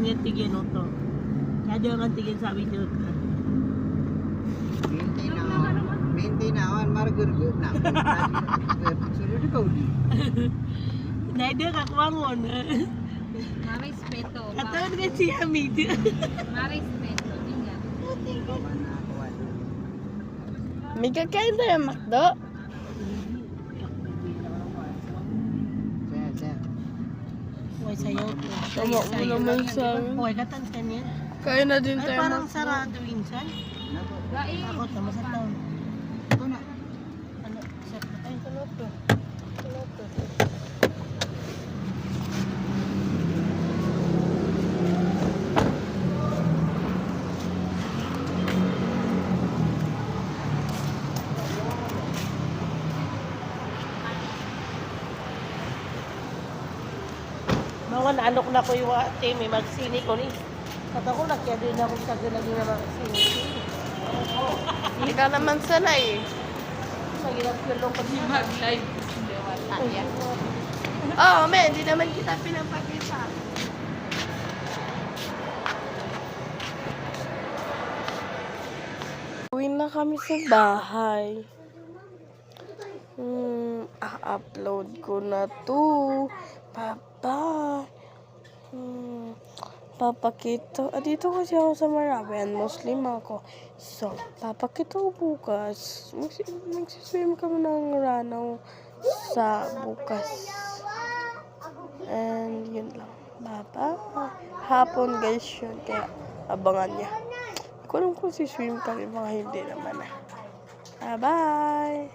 niya tigyan to. Kaya di ang tigyan sabi niyo. Maintain na awan margurgut na. Sudah kau di. Dahil dia kakwangon. Marespeto. Katawan ka siya, Hamid. Marespeto. Tingnan. May kakain tayo McDo? Saya. Huwag sayaw ko. Tama mo naman sa amin. Huwag katantan yan. Kain na din Ay, tayo parang McDo. sarado minsan. Lain. Takot na masataw. Ito na. Ano? Ay, kaloto. Kaloto. Mga naanok na ko yung ate, may magsini ko ni. At ako nakya din ako sa lagi na magsini. Hindi ka naman sanay. Mahirap yung lungkot niya. Mag-live. Hindi, wala yan. Oo, men, hindi naman kita pinapakita. Uwi na kami sa bahay. Upload ko na to. Papa. Papakita. Dito kasi ako sa Marawi. Muslim ako. So, papakita ko bukas. Magsiswim kami ng ranaw sa bukas. And yun lang. Baba. Hapon guys yun. Kaya abangan niya. Hindi ko alam kung siswim kami. Mga hindi naman. Bye-bye.